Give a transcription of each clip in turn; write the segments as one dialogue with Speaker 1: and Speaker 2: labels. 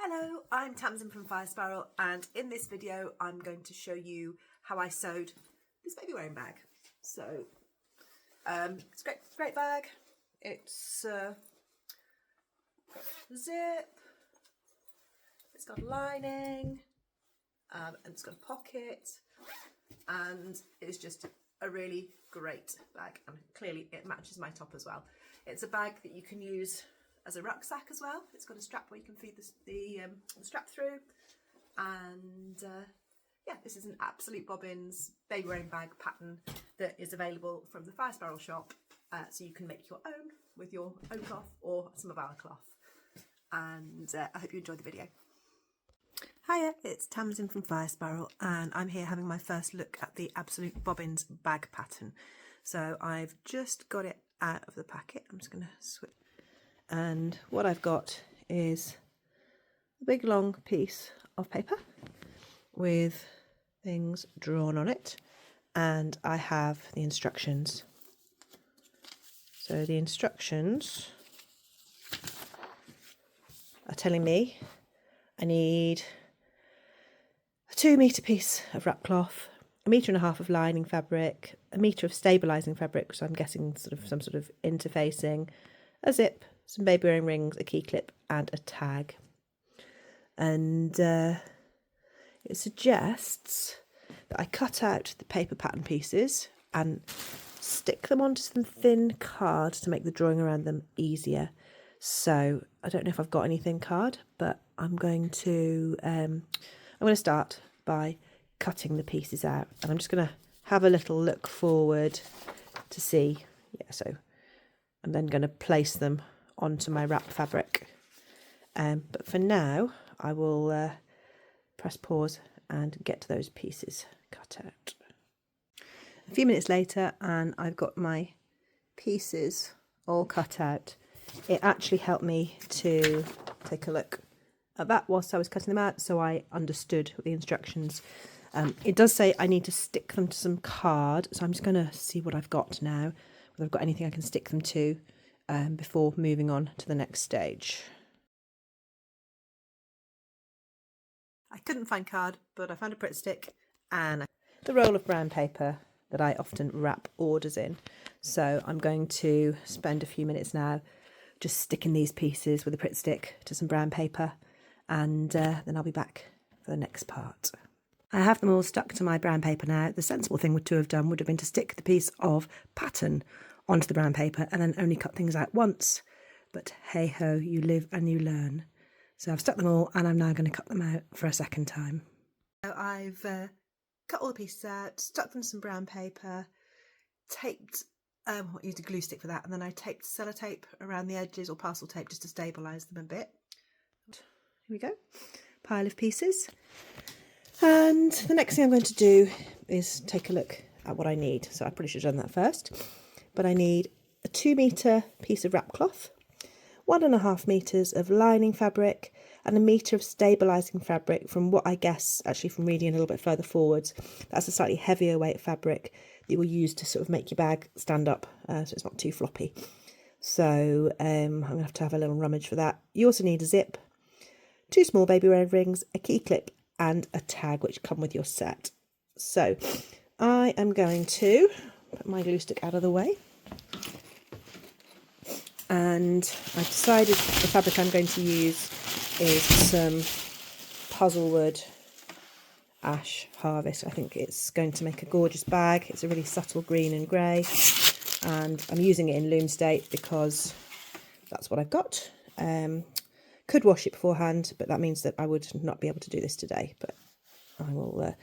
Speaker 1: Hello, I'm Tamsin from Fire Spiral, and in this video I'm going to show you how I sewed this baby wearing bag. So it's a great bag. It's got zip, it's got lining, and it's got a pocket, and it's just a really great bag, and clearly it matches my top as well. It's a bag that you can use as a rucksack as well. It's got a strap where you can feed the strap through, and yeah, this is an absolute Bobbins Babywearing Bag pattern that is available from the Fire Spiral shop, so you can make your own with your own cloth or some of our cloth, and I hope you enjoyed the video. Hiya, it's Tamsin from Fire Spiral, and I'm here having my first look at the absolute Bobbins bag pattern. So I've just got it out of the packet. I'm just going to switch. And what I've got is a big long piece of paper with things drawn on it, and I have the instructions. So the instructions are telling me I need a 2-metre piece of wrap cloth, 1.5 metres of lining fabric, 1 metre of stabilising fabric, so I'm guessing some sort of interfacing, a zip, some baby wearing rings, a key clip and a tag. And it suggests that I cut out the paper pattern pieces and stick them onto some thin card to make the drawing around them easier. So I don't know if I've got any thin card, but I'm going to start by cutting the pieces out, and I'm just going to have a little look forward to see. Yeah, so I'm then going to place them onto my wrap fabric, but for now I will press pause and get those pieces cut out. A few minutes later, and I've got my pieces all cut out. It actually helped me to take a look at that whilst I was cutting them out, so I understood the instructions. It does say I need to stick them to some card, so I'm just going to see what I've got now, whether I've got anything I can stick them to before moving on to the next stage. I couldn't find card, but I found a Pritt stick and the roll of brown paper that I often wrap orders in. So I'm going to spend a few minutes now just sticking these pieces with a Pritt stick to some brown paper, and then I'll be back for the next part. I have them all stuck to my brown paper now. The sensible thing to have done would have been to stick the piece of pattern onto the brown paper and then only cut things out once. But hey ho, you live and you learn. So I've stuck them all, and I'm now going to cut them out for a second time. So I've cut all the pieces out, stuck them to some brown paper, taped, used a glue stick for that, and then I taped sellotape around the edges, or parcel tape, just to stabilise them a bit. Here we go, pile of pieces. And the next thing I'm going to do is take a look at what I need. So I probably should have done that first. But I need a 2-metre piece of wrap cloth, 1.5 metres of lining fabric, and 1 metre of stabilising fabric from what I guess, actually from reading a little bit further forwards, that's a slightly heavier weight fabric that you will use to sort of make your bag stand up, so it's not too floppy. So I'm going to have a little rummage for that. You also need a zip, 2 small baby wearing rings, a key clip and a tag, which come with your set. So I am going to put my glue stick out of the way, and I've decided the fabric I'm going to use is some Puzzlewood Ash Harvest. I think it's going to make a gorgeous bag. It's a really subtle green and grey, and I'm using it in loom state because that's what I've got. Could wash it beforehand, but that means that I would not be able to do this today, but I will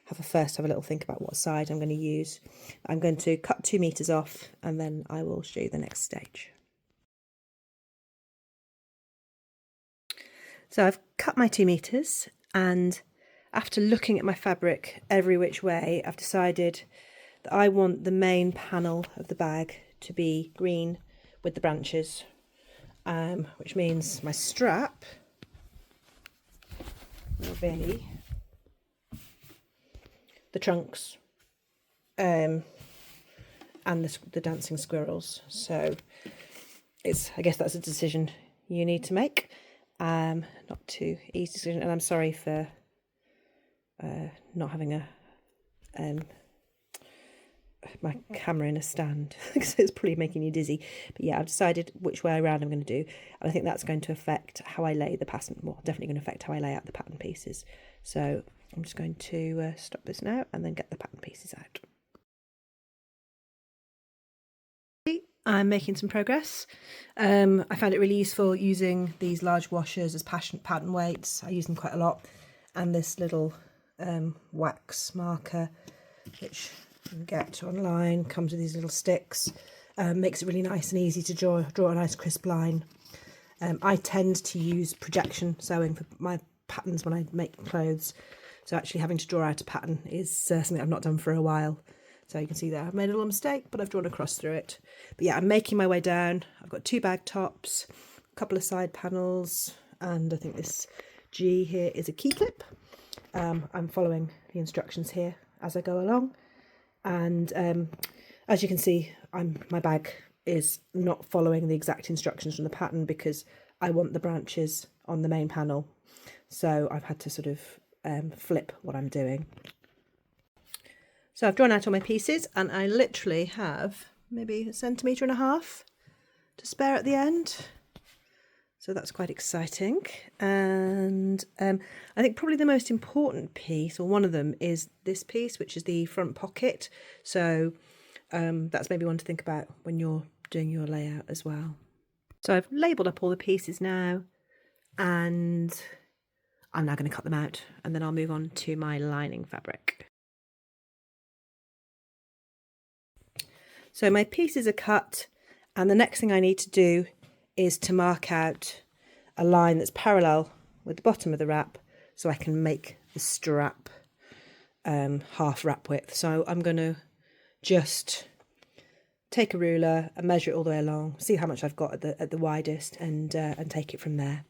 Speaker 1: have a little think about what side I'm going to use. I'm going to cut 2 metres off, and then I will show you the next stage. So I've cut my 2 metres, and after looking at my fabric every which way, I've decided that I want the main panel of the bag to be green with the branches, which means my strap will be the trunks and the dancing squirrels. So I guess that's a decision you need to make. Not too easy, and I'm sorry for not having a my camera in a stand because it's probably making you dizzy. But yeah, I've decided which way around I'm going to do, and I think that's going to affect how I lay the pattern. Well, definitely going to affect how I lay out the pattern pieces. So I'm just going to stop this now and then get the pattern pieces out. I'm making some progress. I found it really useful using these large washers as pattern weights. I use them quite a lot, and this little wax marker, which you can get online, comes with these little sticks. Makes it really nice and easy to draw a nice crisp line. I tend to use projection sewing for my patterns when I make clothes, so actually having to draw out a pattern is something I've not done for a while. So you can see there I've made a little mistake, but I've drawn a cross through it. But yeah, I'm making my way down. I've got 2 bag tops, a couple of side panels, and I think this G here is a key clip. I'm following the instructions here as I go along, and as you can see, my bag is not following the exact instructions from the pattern because I want the branches on the main panel, so I've had to sort of flip what I'm doing. So I've drawn out all my pieces, and I literally have maybe 1.5 centimetres to spare at the end. So that's quite exciting. And I think probably the most important piece, or one of them, is this piece, which is the front pocket. So that's maybe one to think about when you're doing your layout as well. So I've labelled up all the pieces now, and I'm now going to cut them out, and then I'll move on to my lining fabric. So my pieces are cut, and the next thing I need to do is to mark out a line that's parallel with the bottom of the wrap so I can make the strap half wrap width. So I'm going to just take a ruler and measure it all the way along, see how much I've got at the widest, and take it from there.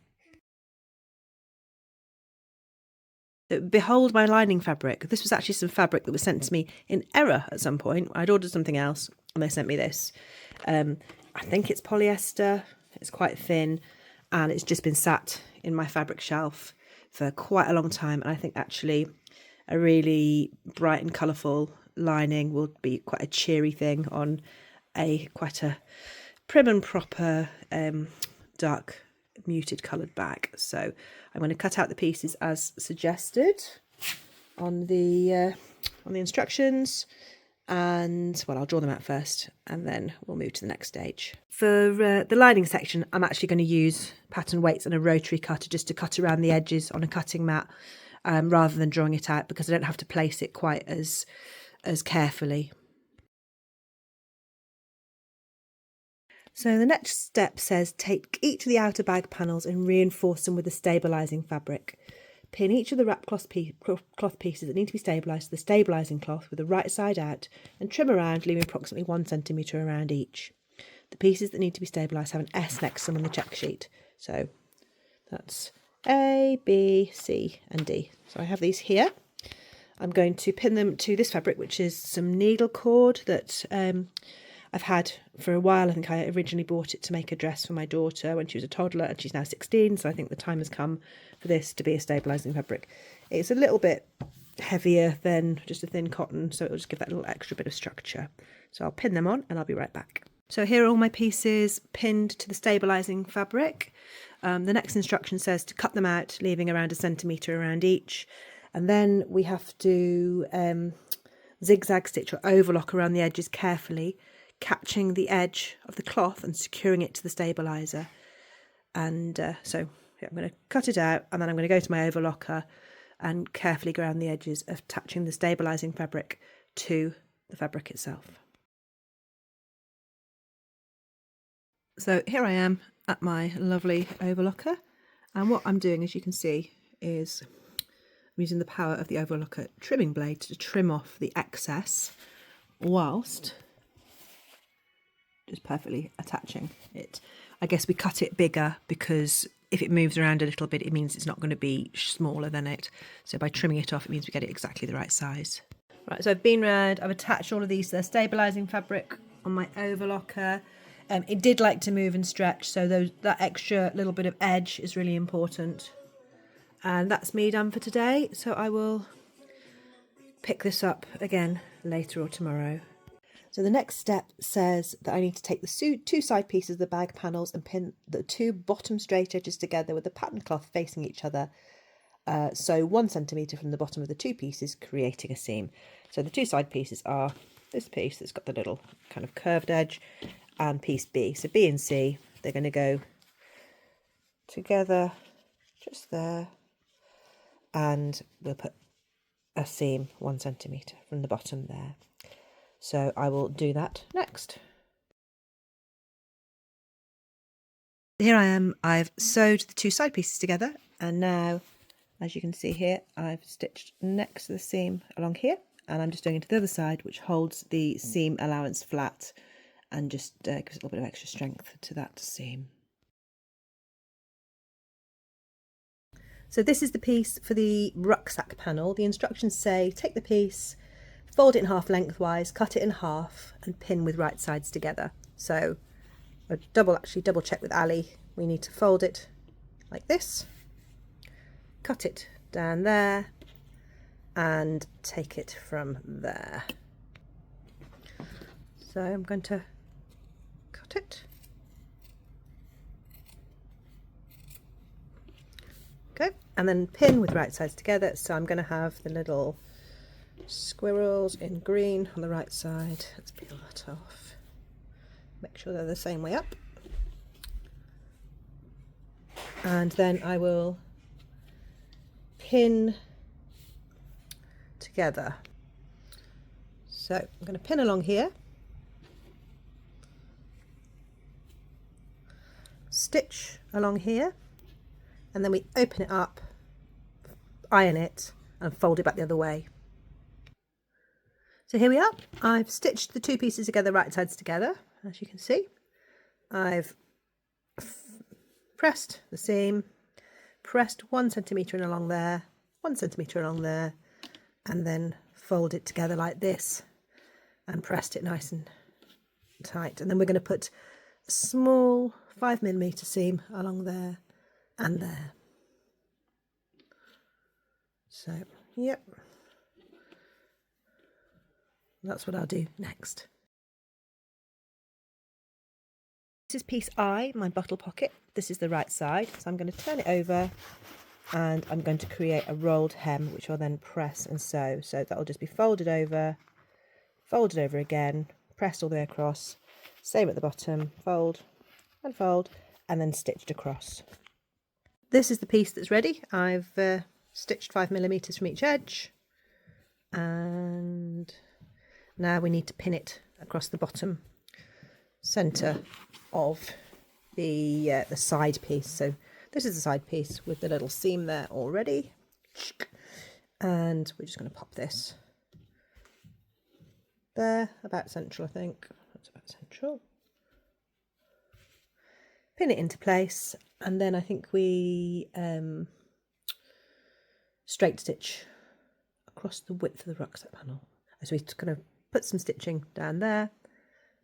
Speaker 1: Behold my lining fabric. This was actually some fabric that was sent to me in error at some point. I'd ordered something else and they sent me this. I think it's polyester. It's quite thin, and it's just been sat in my fabric shelf for quite a long time. And I think actually a really bright and colourful lining will be quite a cheery thing on quite a prim and proper dark muted coloured bag. So I'm going to cut out the pieces as suggested on the instructions, and well, I'll draw them out first and then we'll move to the next stage. For the lining section, I'm actually going to use pattern weights and a rotary cutter just to cut around the edges on a cutting mat, rather than drawing it out, because I don't have to place it quite as carefully. So the next step says take each of the outer bag panels and reinforce them with the stabilising fabric. Pin each of the wrap cloth pieces that need to be stabilised to the stabilising cloth with the right side out and trim around, leaving approximately 1 centimetre around each. The pieces that need to be stabilised have an S next to them on the check sheet. So that's A, B, C and D. So I have these here. I'm going to pin them to this fabric, which is some needle cord that I've had for a while. I think I originally bought it to make a dress for my daughter when she was a toddler, and she's now 16, so I think the time has come for this to be a stabilising fabric. It's a little bit heavier than just a thin cotton, so it'll just give that little extra bit of structure. So I'll pin them on and I'll be right back. So here are all my pieces pinned to the stabilising fabric. The next instruction says to cut them out, leaving around 1 centimetre around each. And then we have to zigzag stitch or overlock around the edges carefully, catching the edge of the cloth and securing it to the stabiliser. And so yeah, I'm going to cut it out, and then I'm going to go to my overlocker and carefully go around the edges, attaching the stabilising fabric to the fabric itself. So here I am at my lovely overlocker, and what I'm doing, as you can see, is I'm using the power of the overlocker trimming blade to trim off the excess whilst just perfectly attaching it. I guess we cut it bigger because if it moves around a little bit, it means it's not going to be smaller than it. So by trimming it off, it means we get it exactly the right size. Right, so I've been round, I've attached all of these to the stabilising fabric on my overlocker. It did like to move and stretch, so that extra little bit of edge is really important. And that's me done for today, so I will pick this up again later or tomorrow. So the next step says that I need to take the two side pieces of the bag panels and pin the two bottom straight edges together with the pattern cloth facing each other. So 1 centimetre from the bottom of the two pieces, creating a seam. So the two side pieces are this piece that's got the little kind of curved edge and piece B. So B and C, they're going to go together just there, and we'll put a seam 1 centimetre from the bottom there. So I will do that next. Here I am, I've sewed the two side pieces together, and now, as you can see here, I've stitched next to the seam along here, and I'm just doing it to the other side, which holds the seam allowance flat and just gives a little bit of extra strength to that seam. So this is the piece for the rucksack panel. The instructions say take the piece, fold it in half lengthwise, cut it in half and pin with right sides together. So I double check with Ali. We need to fold it like this, cut it down there and take it from there. So I'm going to cut it. Okay, and then pin with right sides together. So I'm going to have the little squirrels in green on the right side. Let's peel that off. Make sure they're the same way up. And then I will pin together. So I'm going to pin along here, stitch along here, and then we open it up, iron it and fold it back the other way. So here we are. I've stitched the two pieces together, right sides together, as you can see. I've pressed the seam, pressed 1 centimetre in along there, 1 centimetre along there, and then fold it together like this and pressed it nice and tight. And then we're going to put a small 5mm seam along there and there. So, yep. That's what I'll do next. This is piece I, my bottle pocket. This is the right side. So I'm going to turn it over and I'm going to create a rolled hem, which I'll then press and sew. So that'll just be folded over again, pressed all the way across. Same at the bottom, fold, and then stitched across. This is the piece that's ready. I've stitched 5mm from each edge, and now we need to pin it across the bottom centre of the side piece. So this is the side piece with the little seam there already, and we're just going to pop this there, about central, I think. That's about central. Pin it into place, and then I think we straight stitch across the width of the rucksack panel. So we kind of put some stitching down there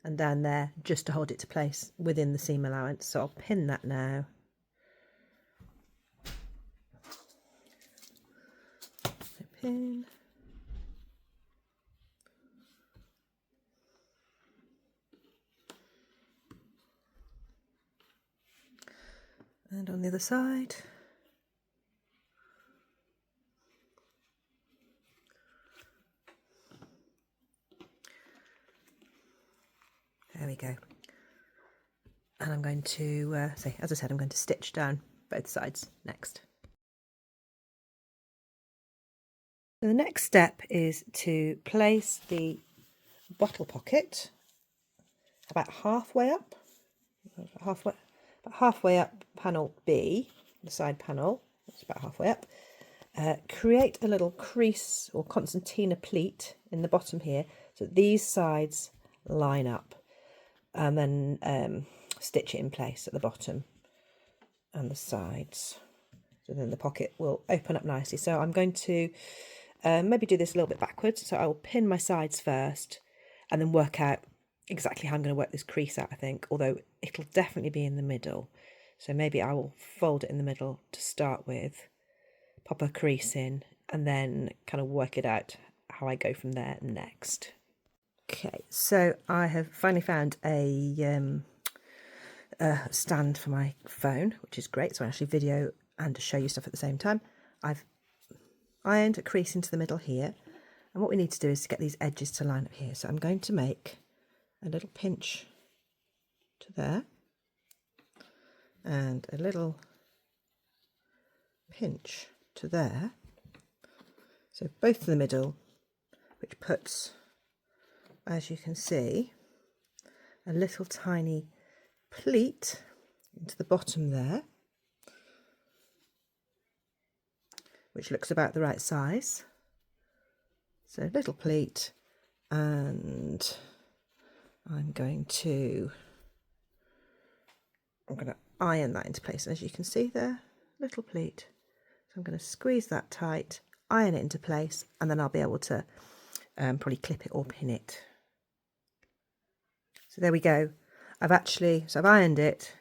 Speaker 1: and down there just to hold it to place within the seam allowance. So I'll pin that now. So pin. And on the other side. There we go. And I'm going to, as I said, I'm going to stitch down both sides next. So the next step is to place the bottle pocket about halfway up, halfway up panel B, the side panel, it's about halfway up. Create a little crease or concertina pleat in the bottom here, so that these sides line up, and then stitch it in place at the bottom and the sides. So then the pocket will open up nicely. So I'm going to maybe do this a little bit backwards. So I will pin my sides first and then work out exactly how I'm going to work this crease out, I think, although it'll definitely be in the middle. So maybe I will fold it in the middle to start with, pop a crease in, and then kind of work it out how I go from there next. Okay, so I have finally found a stand for my phone, which is great, so I actually video and show you stuff at the same time. I've ironed a crease into the middle here, and what we need to do is to get these edges to line up here. So I'm going to make a little pinch to there and a little pinch to there, so both to the middle, which puts, as you can see, a little tiny pleat into the bottom there, which looks about the right size. So little pleat, and I'm going to iron that into place. As you can see there, little pleat. So I'm going to squeeze that tight, iron it into place, and then I'll be able to probably clip it or pin it. So there we go. I've ironed it,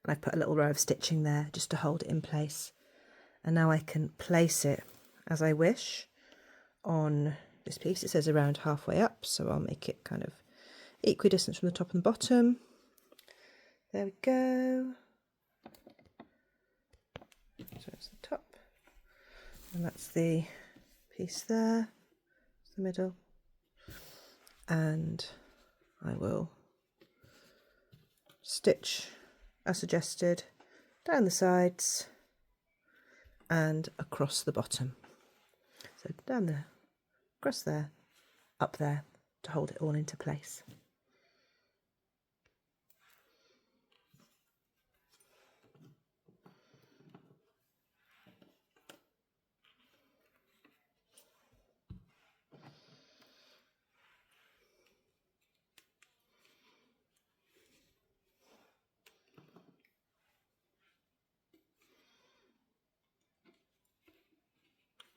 Speaker 1: and I've put a little row of stitching there just to hold it in place. And now I can place it as I wish on this piece. It says around halfway up, so I'll make it kind of equidistant from the top and bottom. There we go. So it's the top, and that's the piece there, it's the middle, and I will stitch as suggested down the sides and across the bottom. So down there, across there, up there, to hold it all into place.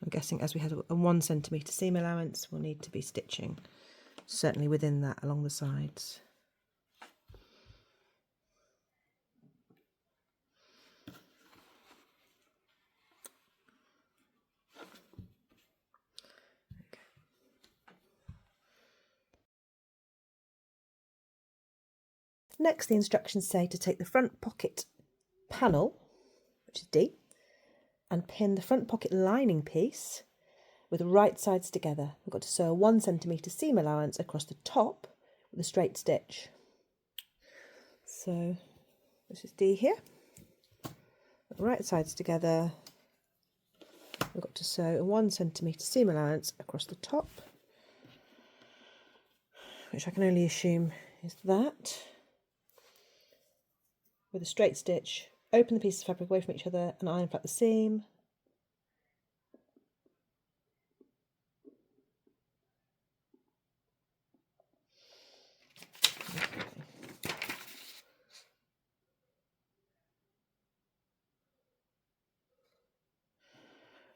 Speaker 1: I'm guessing as we had a 1 centimetre seam allowance, we'll need to be stitching certainly within that along the sides. Okay. Next, the instructions say to take the front pocket panel, which is D, and pin the front pocket lining piece with the right sides together. We've got to sew a 1 centimetre seam allowance across the top with a straight stitch. So this is D here. Put the right sides together. We've got to sew a 1 centimetre seam allowance across the top, which I can only assume is that, with a straight stitch. Open the pieces of fabric away from each other and iron flat the seam.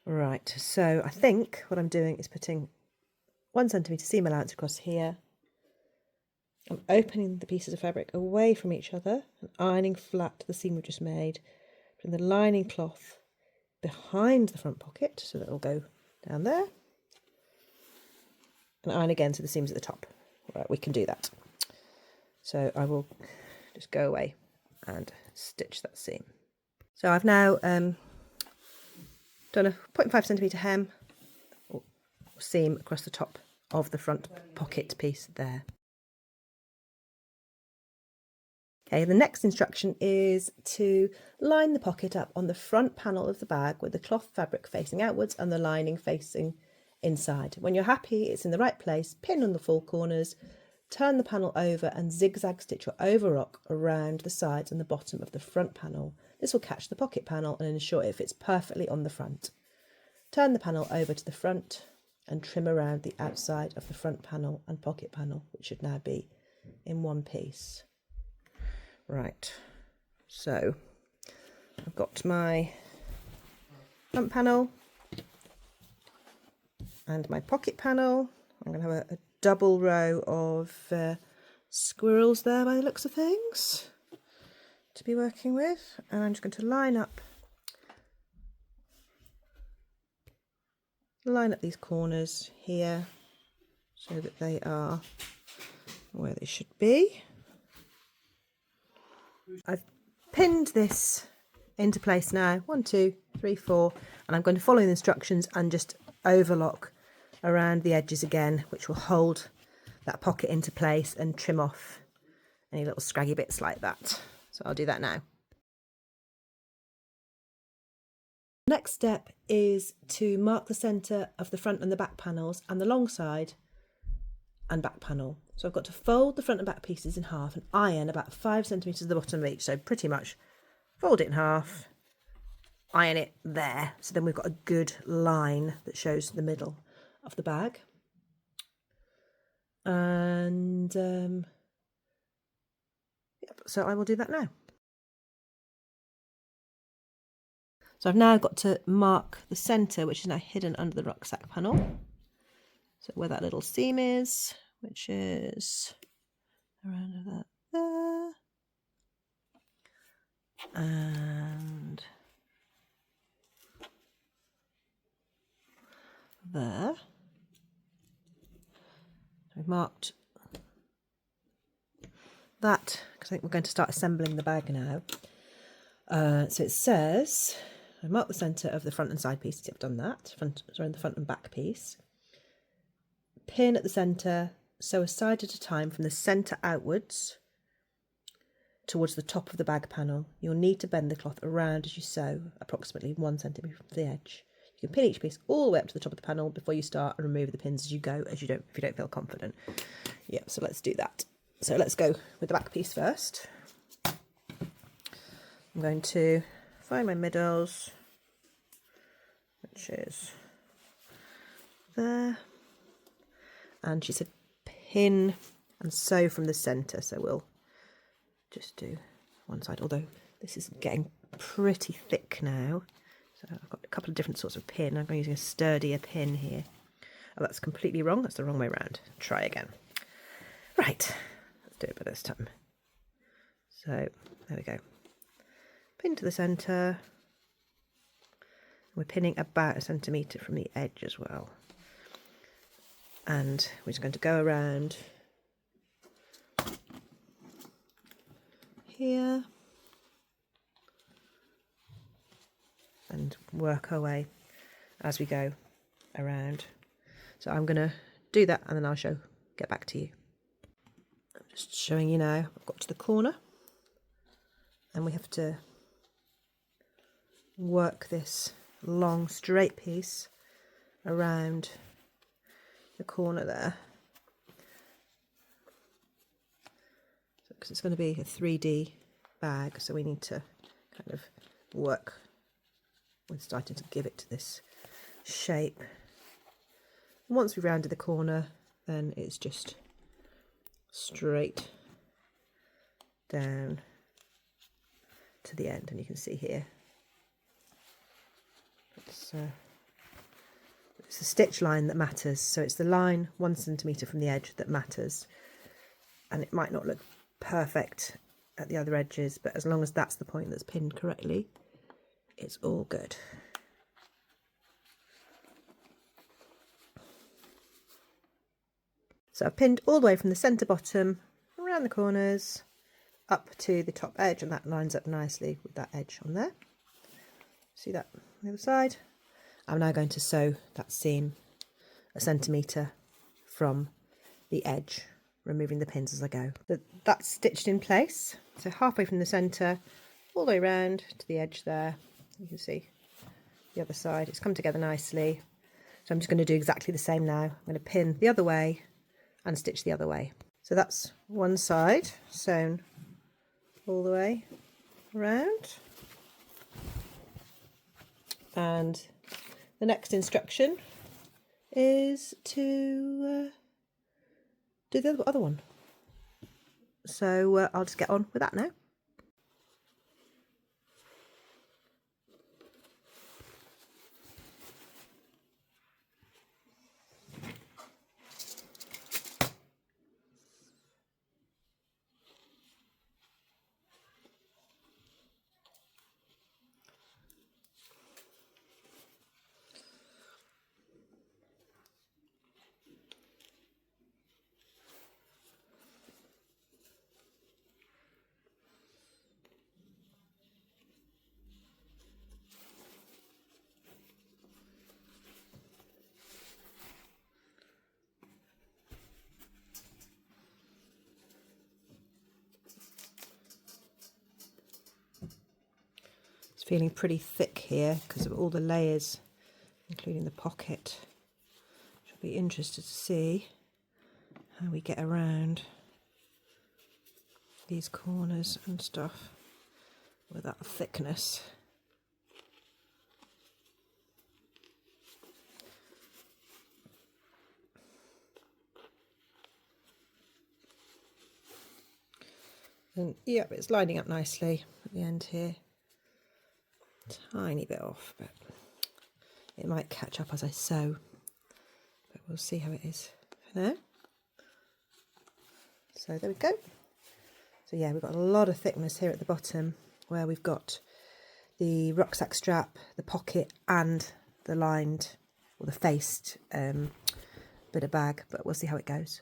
Speaker 1: Right, so I think what I'm doing is putting 1 centimetre seam allowance across here. I'm opening the pieces of fabric away from each other and ironing flat the seam we've just made. Putting the lining cloth behind the front pocket so that it'll go down there. And iron again so the seam's at the top. Right, we can do that. So I will just go away and stitch that seam. So I've now done a 0.5 centimetre hem or seam across the top of the front pocket piece there. Okay, the next instruction is to line the pocket up on the front panel of the bag with the cloth fabric facing outwards and the lining facing inside. When you're happy it's in the right place, pin on the four corners, turn the panel over and zigzag stitch or overlock around the sides and the bottom of the front panel. This will catch the pocket panel and ensure it fits perfectly on the front. Turn the panel over to the front and trim around the outside of the front panel and pocket panel, which should now be in one piece. Right, so I've got my front panel and my pocket panel. I'm going to have a double row of squirrels there by the looks of things to be working with, and I'm just going to line up these corners here so that they are where they should be. I've pinned this into place now, 1, 2, 3, 4, and I'm going to follow the instructions and just overlock around the edges again, which will hold that pocket into place and trim off any little scraggy bits like that. So I'll do that now. Next step is to mark the centre of the front and the back panels and the long side and back panel. So I've got to fold the front and back pieces in half and iron about 5 centimetres at the bottom of each. So pretty much fold it in half, iron it there. So then we've got a good line that shows the middle of the bag. And yep, so I will do that now. So I've now got to mark the centre, which is now hidden under the rucksack panel. So where that little seam is, which is around that there. And there. So we've marked that, because I think we're going to start assembling the bag now. So it says, I marked the centre of the front and side pieces. I've done that. The front and back piece. Pin at the centre, sew a side at a time from the centre outwards towards the top of the bag panel. You'll need to bend the cloth around as you sew, approximately 1 centimetre from the edge. You can pin each piece all the way up to the top of the panel before you start and remove the pins as you go, if you don't feel confident. Yeah, so let's do that. So let's go with the back piece first. I'm going to find my middles, which is there. And she said pin and sew from the centre, so we'll just do one side, although this is getting pretty thick now. So I've got a couple of different sorts of pin. I'm using a sturdier pin here. Oh, that's completely wrong. That's the wrong way around. Try again. Right, let's do it by this time. So there we go. Pin to the centre. We're pinning about 1 centimetre from the edge as well. And we're just going to go around here and work our way as we go around. So I'm going to do that and then I'll get back to you. I'm just showing you now, I've got to the corner and we have to work this long straight piece around the corner there, because it's going to be a 3D bag, so we need to kind of work with starting to give it to this shape. And once we've rounded the corner, then it's just straight down to the end, and you can see here it's the stitch line that matters, so it's the line 1 centimetre from the edge that matters, and it might not look perfect at the other edges, but as long as that's the point that's pinned correctly, it's all good. So I've pinned all the way from the centre bottom around the corners up to the top edge, and that lines up nicely with that edge on there. See that on the other side? I'm now going to sew that seam 1 centimetre from the edge, removing the pins as I go. That's stitched in place, so halfway from the centre all the way around to the edge there. You can see the other side, it's come together nicely. So I'm just going to do exactly the same now. I'm going to pin the other way and stitch the other way. So that's one side sewn all the way around. And the next instruction is to do the other one. So I'll just get on with that now. feeling pretty thick here because of all the layers, including the pocket. Should be interested to see how we get around these corners and stuff with that thickness. And yeah, it's lining up nicely at the end here. Tiny bit off, but it might catch up as I sew. But we'll see how it is for now. So there we go. So yeah, we've got a lot of thickness here at the bottom where we've got the rucksack strap, the pocket and the lined or the faced bit of bag, but we'll see how it goes.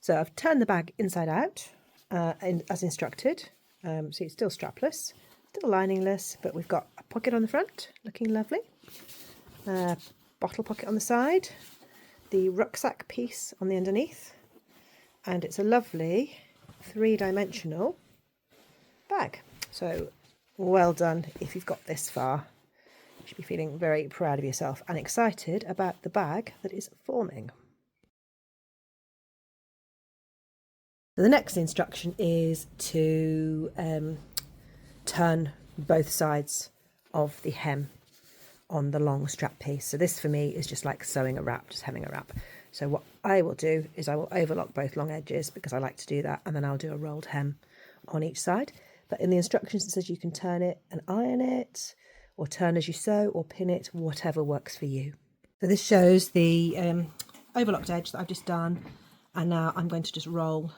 Speaker 1: So I've turned the bag inside out as instructed. See, it's still strapless, still liningless, but we've got a pocket on the front, looking lovely. Bottle pocket on the side, the rucksack piece on the underneath, and it's a lovely 3-dimensional bag. So well done if you've got this far. You should be feeling very proud of yourself and excited about the bag that is forming. The next instruction is to turn both sides of the hem on the long strap piece. So this for me is just like sewing a wrap, just hemming a wrap. So what I will do is I will overlock both long edges because I like to do that, and then I'll do a rolled hem on each side. But in the instructions it says you can turn it and iron it, or turn as you sew, or pin it, whatever works for you. So this shows the overlocked edge that I've just done, and now I'm going to just roll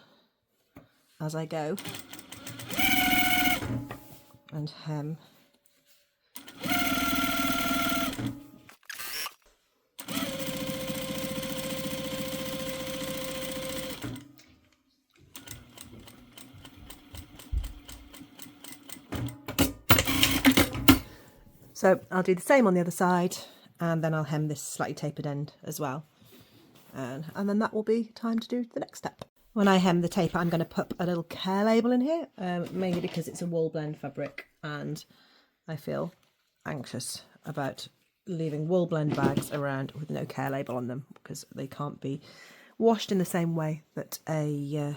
Speaker 1: as I go and hem. So I'll do the same on the other side, and then I'll hem this slightly tapered end as well, and then that will be time to do the next step. When I hem the taper, I'm going to put a little care label in here, mainly because it's a wool blend fabric and I feel anxious about leaving wool blend bags around with no care label on them, because they can't be washed in the same way that a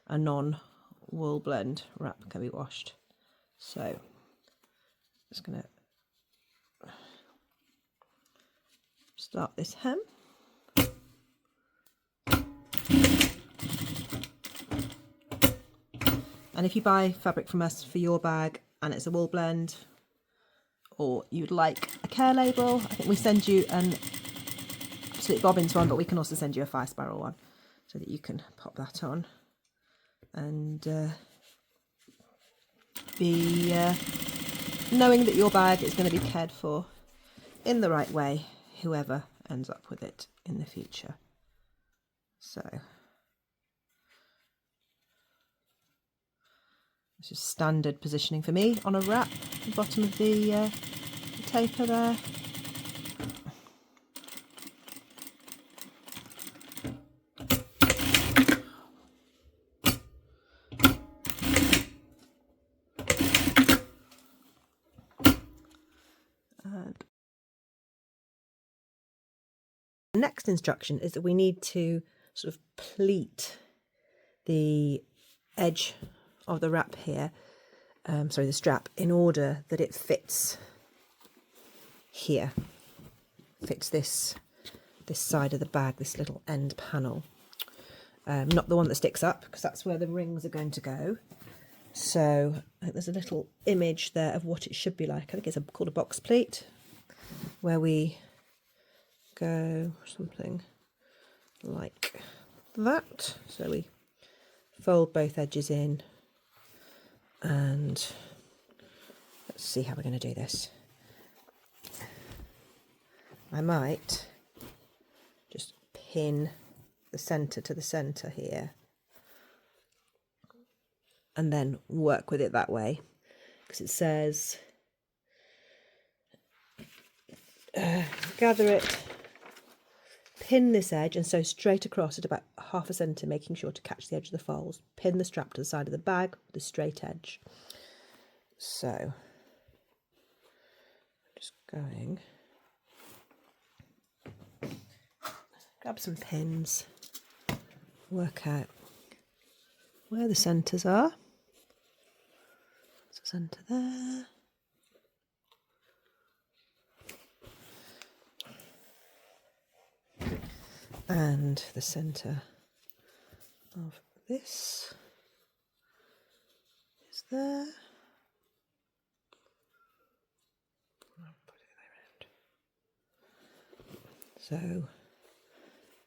Speaker 1: non-wool blend wrap can be washed. So I'm just going to start this hem. And if you buy fabric from us for your bag and it's a wool blend, or you'd like a care label, I think we send you an absolute Bobbins one, but we can also send you a 5-spiral one so that you can pop that on and be knowing that your bag is going to be cared for in the right way, whoever ends up with it in the future. So this is standard positioning for me on a wrap, the bottom of the taper there. And the next instruction is that we need to sort of pleat the edge of the wrap here, the strap, in order that it fits here, fits this side of the bag, this little end panel, not the one that sticks up, because that's where the rings are going to go. So I think there's a little image there of what it should be like. I think it's called a box pleat, where we go something like that. So we fold both edges in, and let's see how we're going to do this. I might just pin the centre to the centre here and then work with it that way, because it says gather it, pin this edge and sew straight across at about 1/2 centimetre, making sure to catch the edge of the folds. Pin the strap to the side of the bag with a straight edge. So, just going, grab some pins, work out where the centres are. So centre there. And the centre of this is there. I'll put it around. So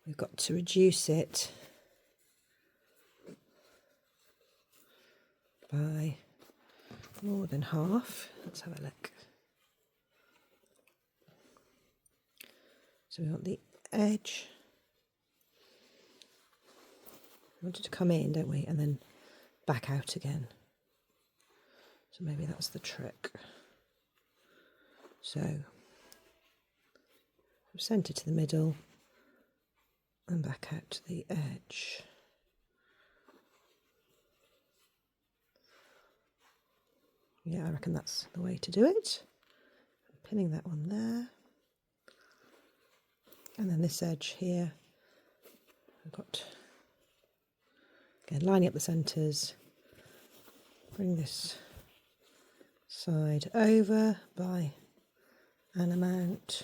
Speaker 1: we've got to reduce it by more than half. Let's have a look. So we want the edge. We want it to come in, don't we? And then back out again. So maybe that's the trick. So from centre to the middle and back out to the edge. Yeah, I reckon that's the way to do it. I'm pinning that one there. And then this edge here, I've got, again, lining up the centres, bring this side over by an amount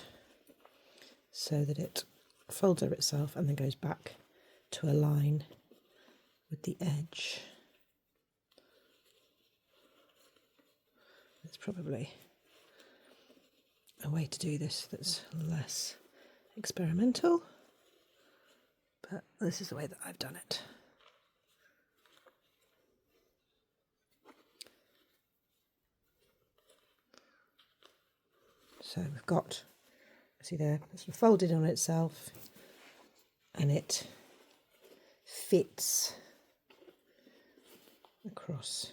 Speaker 1: so that it folds over itself and then goes back to align with the edge. There's probably a way to do this that's less experimental, but this is the way that I've done it. So we've got, see there, it's sort of folded on itself and it fits across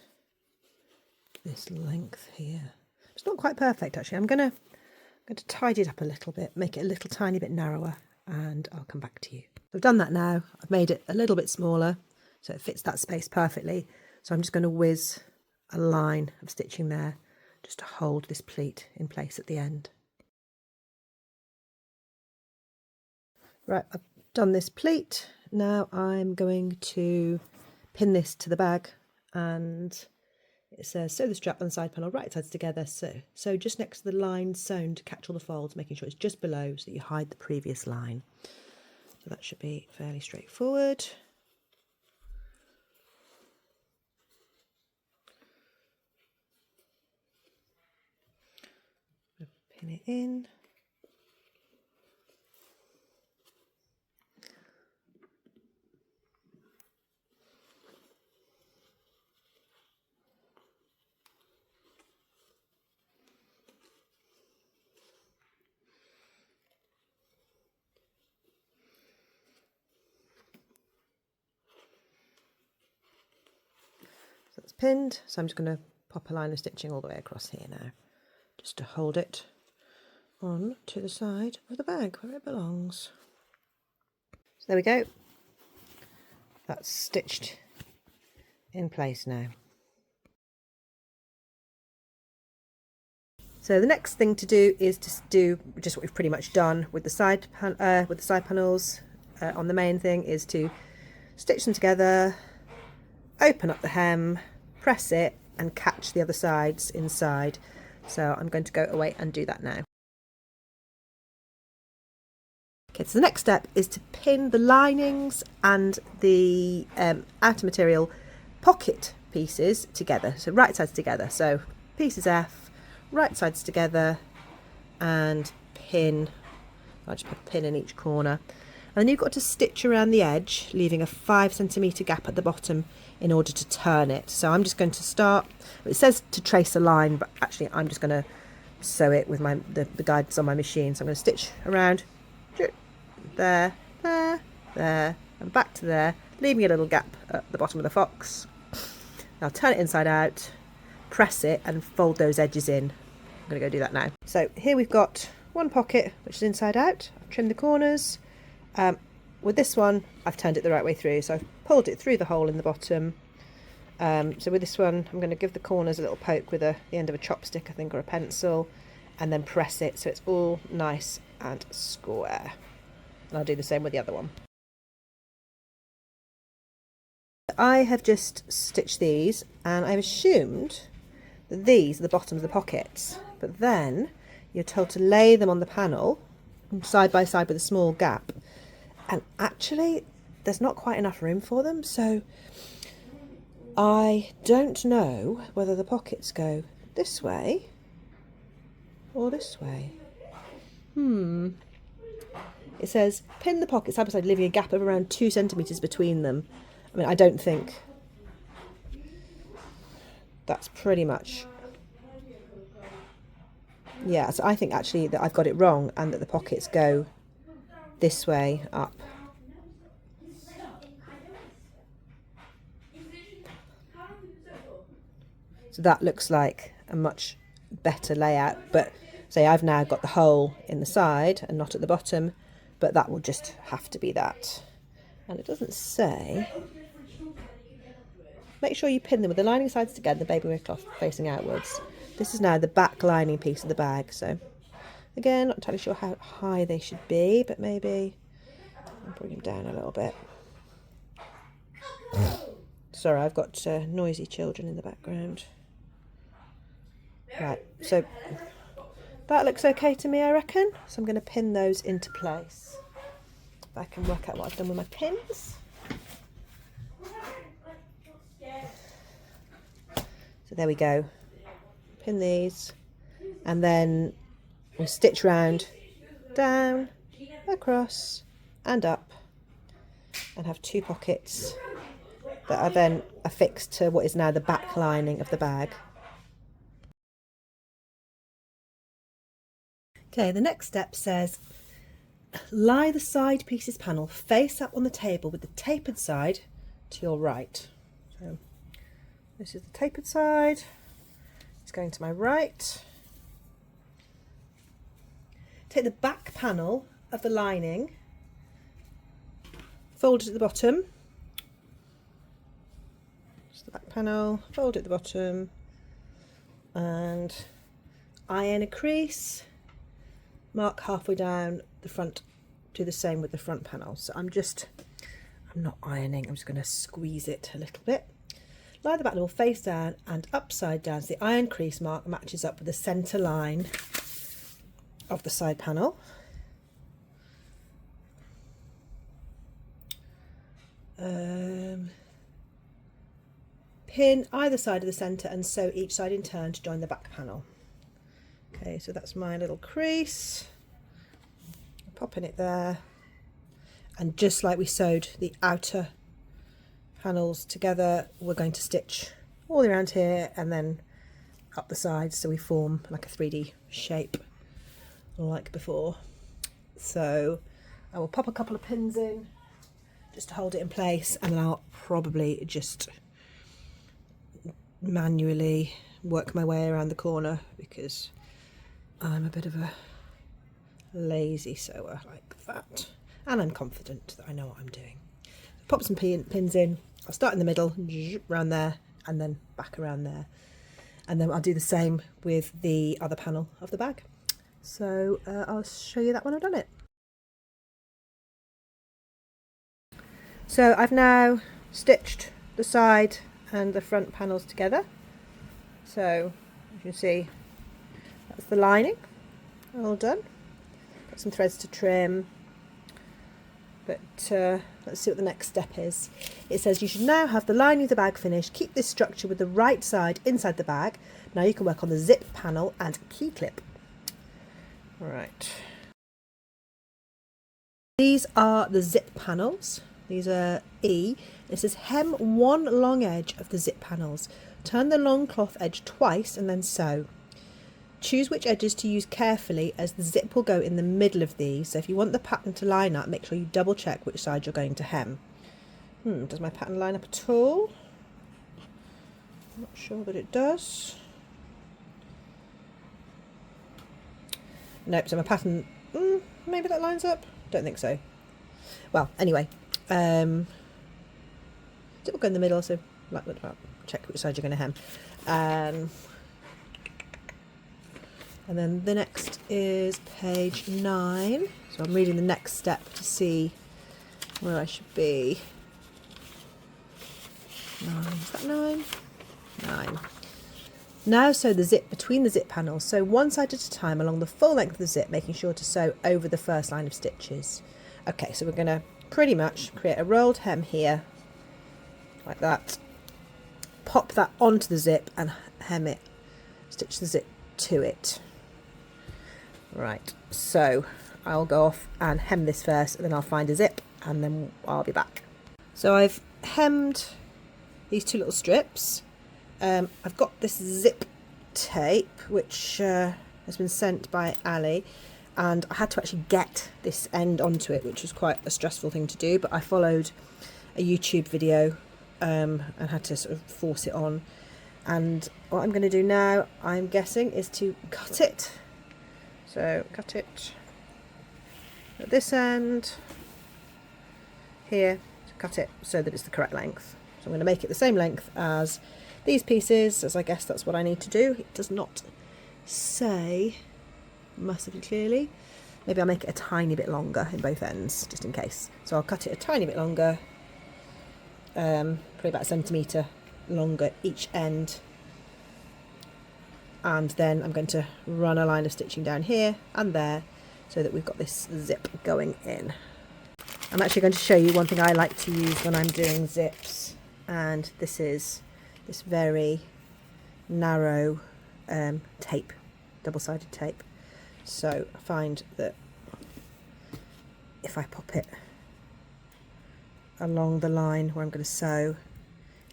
Speaker 1: this length here. It's not quite perfect actually. I'm going to tidy it up a little bit, make it a little tiny bit narrower, and I'll come back to you. I've done that now. I've made it a little bit smaller so it fits that space perfectly. So I'm just going to whiz a line of stitching there just to hold this pleat in place at the end. Right, I've done this pleat. Now I'm going to pin this to the bag, and it says sew the strap and the side panel right sides together, so just next to the line sewn to catch all the folds, making sure it's just below so that you hide the previous line. So that should be fairly straightforward. Pin it in. So that's pinned, so I'm just going to pop a line of stitching all the way across here now, just to hold it on to the side of the bag where it belongs. So there we go. That's stitched in place now. So the next thing to do is to do just what we've pretty much done with the side panels. On the main thing is to stitch them together, open up the hem, press it and catch the other sides inside. So I'm going to go away and do that now. Okay, so the next step is to pin the linings and the outer material pocket pieces together, so right sides together. So pieces F, right sides together, and pin. I'll just put a pin in each corner. And then you've got to stitch around the edge, leaving a 5 centimetre gap at the bottom in order to turn it. So I'm just going to start, it says to trace a line, but actually I'm just going to sew it with the guides on my machine. So I'm going to stitch around there, there, there, and back to there, leaving a little gap at the bottom of the fox. Now turn it inside out, press it and fold those edges in. I'm going to go do that now. So here we've got one pocket which is inside out. I've trimmed the corners, With this one, I've turned it the right way through, so I've pulled it through the hole in the bottom. So with this one, I'm going to give the corners a little poke with the end of a chopstick, I think, or a pencil, and then press it so it's all nice and square. And I'll do the same with the other one. I have just stitched these, and I've assumed that these are the bottoms of the pockets, but then you're told to lay them on the panel side by side with a small gap, and actually there's not quite enough room for them, so I don't know whether the pockets go this way or this way. It says pin the pockets side by side, leaving a gap of around 2 centimetres between them. I mean, I don't think that's pretty much... Yeah, so I think actually that I've got it wrong and that the pockets go this way up. So that looks like a much better layout, but say I've now got the hole in the side and not at the bottom, but that will just have to be that. And it doesn't say... Make sure you pin them with the lining sides together, the babywear cloth facing outwards. This is now the back lining piece of the bag, so again, not entirely sure how high they should be, but maybe I'll bring them down a little bit. Sorry, I've got noisy children in the background. Right, so that looks okay to me, I reckon. So I'm going to pin those into place. If I can work out what I've done with my pins. So there we go. Pin these, and then we'll stitch round, down, across, and up, and have 2 pockets that are then affixed to what is now the back lining of the bag. Okay, the next step says lie the side pieces panel face up on the table with the tapered side to your right. So this is the tapered side, it's going to my right. Take the back panel of the lining, fold it at the bottom, just the back panel, fold it at the bottom, and iron a crease, mark halfway down the front, do the same with the front panel. So I'm not ironing, I'm just going to squeeze it a little bit. Lie the back panel face down and upside down so the iron crease mark matches up with the centre line of the side panel. Pin either side of the centre and sew each side in turn to join the back panel. Okay, so that's my little crease. Popping it there, and just like we sewed the outer panels together, we're going to stitch all around here and then up the sides so we form like a 3D shape like before. So I will pop a couple of pins in just to hold it in place, and then I'll probably just manually work my way around the corner because I'm a bit of a lazy sewer like that, and I'm confident that I know what I'm doing. Pop some pins in. I'll start in the middle, around there, and then back around there, and then I'll do the same with the other panel of the bag. So I'll show you that when I've done it. So I've now stitched the side and the front panels together. So you can see that's the lining all done. Got some threads to trim, but let's see what the next step is. It says you should now have the lining of the bag finished. Keep this structure with the right side inside the bag. Now you can work on the zip panel and key clip. All right. These are the zip panels. These are E. It says hem one long edge of the zip panels. Turn the long cloth edge twice and then sew. Choose which edges to use carefully as the zip will go in the middle of these. So if you want the pattern to line up, make sure you double check which side you're going to hem. Does my pattern line up at all? I'm not sure that it does. Nope, so my pattern, maybe that lines up. Don't think so. Well, anyway, zip will go in the middle, so like, check which side you're going to hem. And then the next is page 9. So I'm reading the next step to see where I should be. 9, is that 9? 9. Now sew the zip between the zip panels. Sew one side at a time along the full length of the zip, making sure to sew over the first line of stitches. Okay, so we're going to pretty much create a rolled hem here, like that. Pop that onto the zip and hem it, stitch the zip to it. Right, so I'll go off and hem this first, and then I'll find a zip, and then I'll be back. So I've hemmed these 2 little strips. I've got this zip tape, which has been sent by Ali, and I had to actually get this end onto it, which was quite a stressful thing to do, but I followed a YouTube video and had to sort of force it on. And what I'm going to do now, I'm guessing, is to cut it. So cut it at this end here, cut it so that it's the correct length. So I'm going to make it the same length as these pieces, as I guess that's what I need to do. It does not say massively clearly. Maybe I'll make it a tiny bit longer in both ends, just in case. So I'll cut it a tiny bit longer, probably about 1 centimetre longer each end. And then I'm going to run a line of stitching down here and there so that we've got this zip going in. I'm actually going to show you one thing I like to use when I'm doing zips, and this is this very narrow tape, double-sided tape. So I find that if I pop it along the line where I'm going to sew,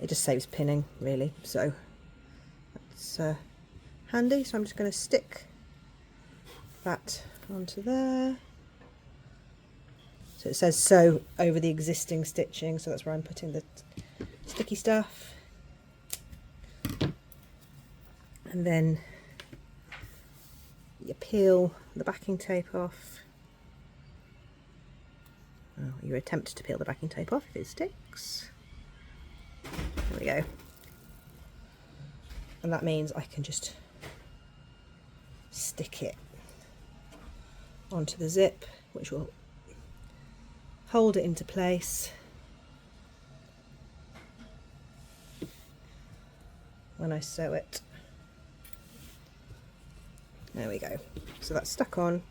Speaker 1: it just saves pinning, really. So that's handy. So I'm just going to stick that onto there. So it says sew over the existing stitching, so that's where I'm putting the sticky stuff. And then you peel the backing tape off. Oh, you attempt to peel the backing tape off if it sticks. There we go. And that means I can just stick it onto the zip, which will hold it into place when I sew it. There we go. So that's stuck on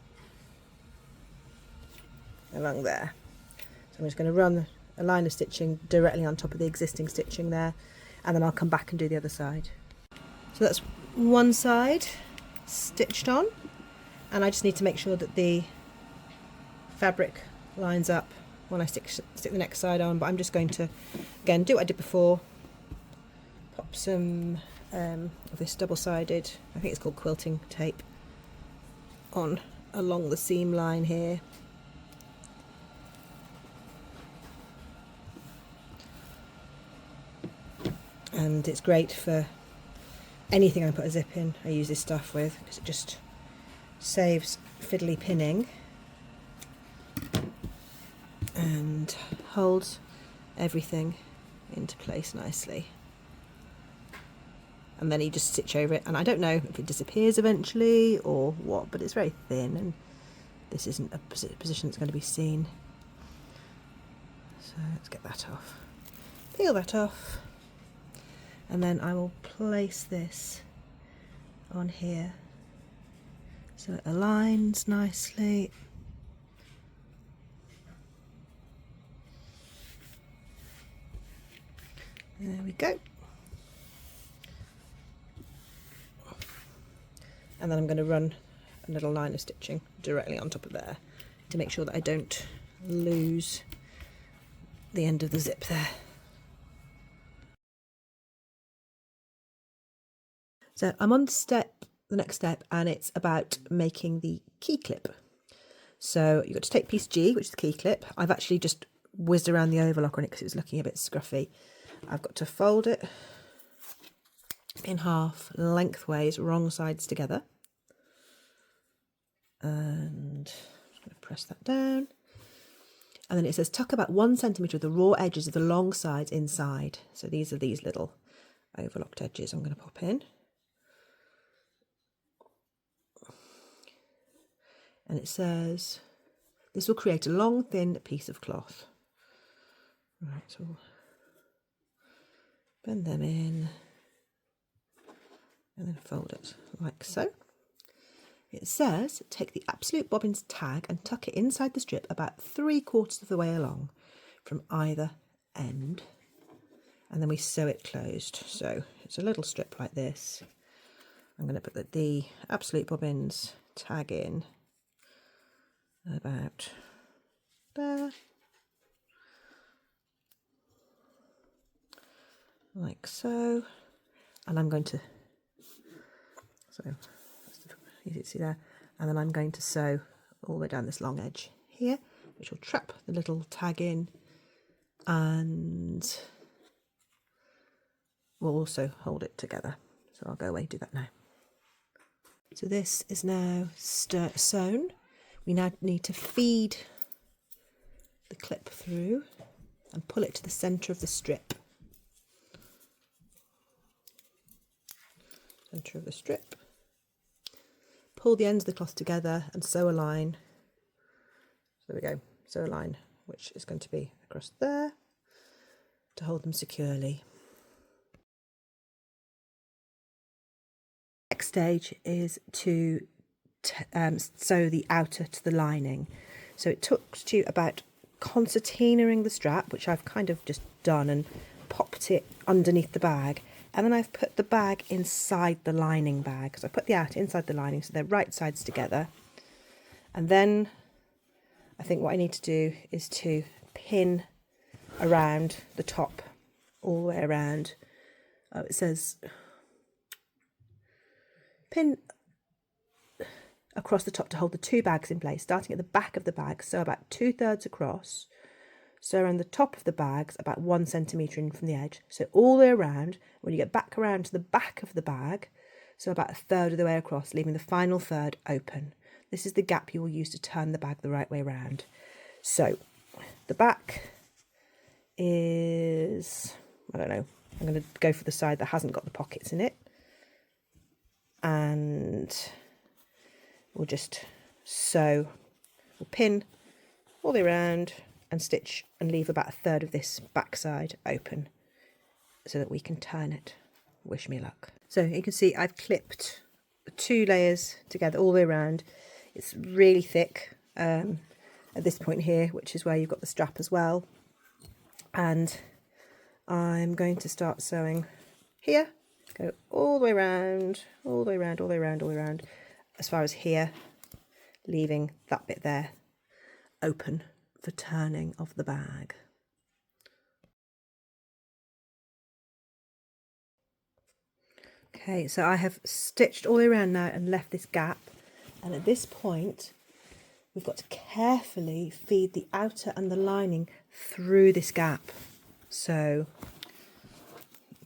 Speaker 1: along there. So I'm just going to run a line of stitching directly on top of the existing stitching there, and then I'll come back and do the other side. So that's one side stitched on, and I just need to make sure that the fabric lines up when I stick the next side on. But I'm just going to, again, do what I did before, pop some of this double-sided, I think it's called quilting tape, on along the seam line here. And it's great for anything I put a zip in. I use this stuff with, because it just saves fiddly pinning and holds everything into place nicely. And then you just stitch over it, and I don't know if it disappears eventually or what, but it's very thin and this isn't a position that's going to be seen. So let's get that off, peel that off, and then I will place this on here so it aligns nicely. There we go. And then I'm going to run a little line of stitching directly on top of there to make sure that I don't lose the end of the zip there. So I'm on the next step, and it's about making the key clip. So you've got to take piece G, which is the key clip. I've actually just whizzed around the overlock on it because it was looking a bit scruffy. I've got to fold it in half lengthways, wrong sides together. And I'm just going to press that down. And then it says tuck about 1 centimetre of the raw edges of the long sides inside. So these are these little overlocked edges I'm going to pop in. And it says this will create a long thin piece of cloth. Right, so we'll bend them in and then fold it like so. It says take the absolute bobbins tag and tuck it inside the strip about 3/4 of the way along from either end, and then we sew it closed. So it's a little strip like this. I'm going to put the absolute bobbins tag in about there, like so, and I'm going to, so easy to see there, and then I'm going to sew all the way down this long edge here, which will trap the little tag in, and we'll also hold it together. So I'll go away and do that now. So this is now sewn. We now need to feed the clip through and pull it to the centre of the strip. Centre of the strip. Pull the ends of the cloth together and sew a line. So there we go, sew a line, which is going to be across there to hold them securely. Next stage is to sew the outer to the lining. So it took to about concertinaing the strap, which I've kind of just done, and popped it underneath the bag. And then I've put the bag inside the lining bag. So I put the outer inside the lining so they're right sides together. And then I think what I need to do is to pin around the top, all the way around. It says pin across the top to hold the 2 bags in place, starting at the back of the bag, so about 2/3 across. So around the top of the bags, about 1 centimetre in from the edge. So all the way around, when you get back around to the back of the bag, so about 1/3 of the way across, leaving the final third open. This is the gap you will use to turn the bag the right way around. So the back is, I don't know, I'm going to go for the side that hasn't got the pockets in it. And we'll just sew, we'll pin all the way around and stitch and leave about 1/3 of this back side open so that we can turn it. Wish me luck. So you can see I've clipped 2 layers together all the way around. It's really thick at this point here, which is where you've got the strap as well. And I'm going to start sewing here, go all the way around, all the way around, all the way around, all the way around, as far as here, leaving that bit there open for turning of the bag. Okay, so I have stitched all the way around now and left this gap, and at this point we've got to carefully feed the outer and the lining through this gap. So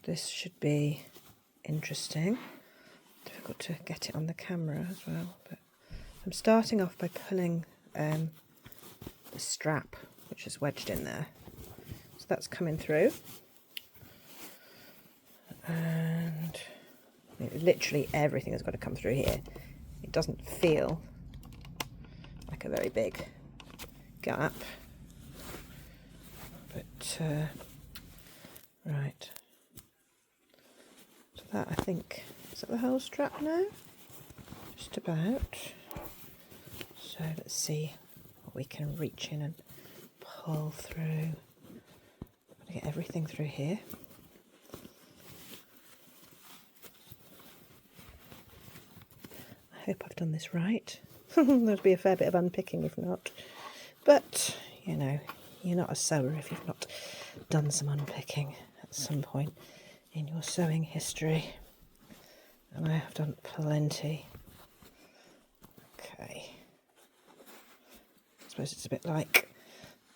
Speaker 1: this should be interesting. Difficult to get it on the camera as well, but I'm starting off by pulling the strap, which is wedged in there. So that's coming through. And literally everything has got to come through here. It doesn't feel like a very big gap, but right. So that, I think, is that the whole strap now? Just about. So let's see what we can reach in and pull through. Get everything through here. I hope I've done this right. There'll be a fair bit of unpicking if not. But, you know, you're not a sewer if you've not done some unpicking at some point in your sewing history. And I have done plenty. Okay. I suppose it's a bit like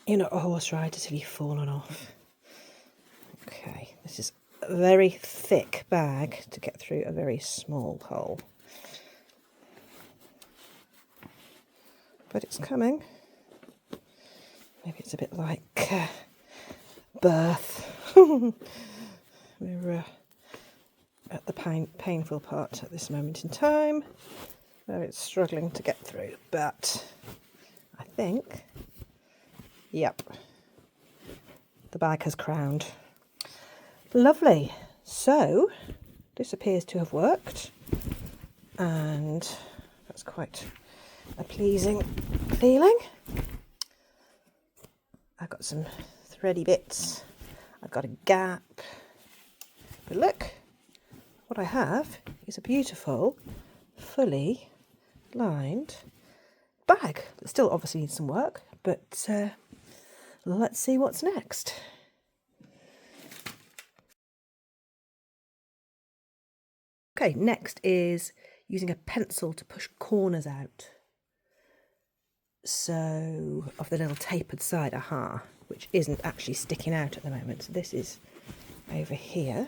Speaker 1: you're not a horse rider till you've fallen off. Okay, this is a very thick bag to get through a very small hole. But it's coming. Maybe it's It's a bit like birth. We're at the painful part at this moment in time, where it's struggling to get through, but I think, yep, the bag has crowned. Lovely. So this appears to have worked, and that's quite a pleasing feeling. I've got some thready bits, I've got a gap, but look, what I have is a beautiful, fully lined bag that still obviously needs some work, but let's see what's next. Okay, next is using a pencil to push corners out. So, of the little tapered side, which isn't actually sticking out at the moment. So this is over here.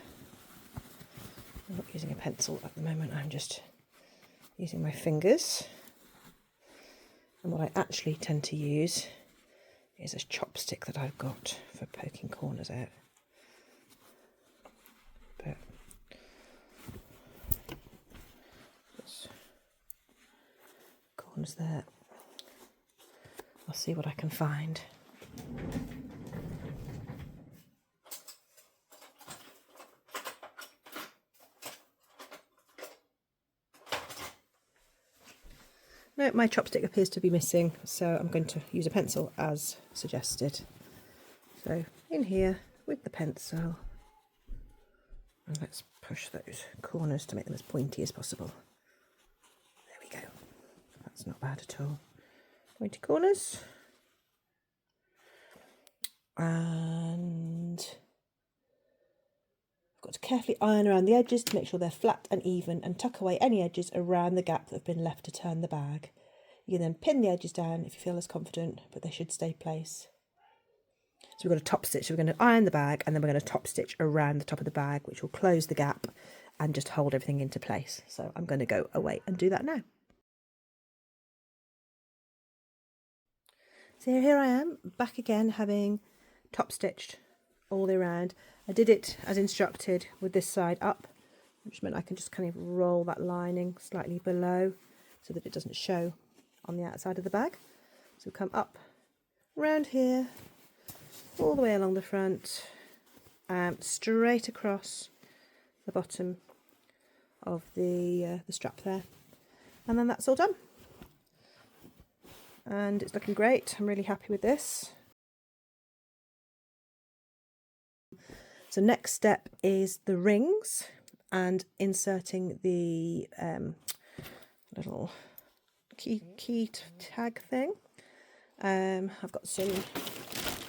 Speaker 1: I'm not using a pencil at the moment, I'm just using my fingers. And what I actually tend to use is a chopstick that I've got for poking corners out. But corners there. I'll see what I can find. No, my chopstick appears to be missing, so I'm going to use a pencil as suggested. So in here with the pencil, and let's push those corners to make them as pointy as possible. There we go. That's not bad at all. Pointy corners. And I've got to carefully iron around the edges to make sure they're flat and even, and tuck away any edges around the gap that have been left to turn the bag. You can then pin the edges down if you feel less confident, but they should stay place. So we've got a top stitch. So we're going to iron the bag, and then we're going to top stitch around the top of the bag, which will close the gap and just hold everything into place. So I'm going to go away and do that now. So here I am, back again, having top stitched all the way around. I did it as instructed with this side up, which meant I can just kind of roll that lining slightly below so that it doesn't show on the outside of the bag. So come up around here, all the way along the front, straight across the bottom of the strap there, and then that's all done. And it's looking great. I'm really happy with this. So next step is the rings and inserting the little key tag thing. I've got some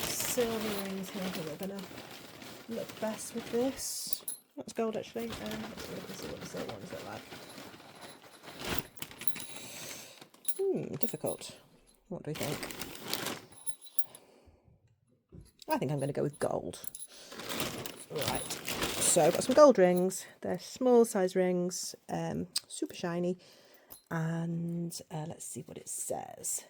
Speaker 1: silver rings here that are going to look best with this. That's gold actually. Let's see what the silver ones look like. Difficult. What do we think? I think I'm going to go with gold. Right, so I've got some gold rings. They're small size rings, super shiny. And let's see what it says.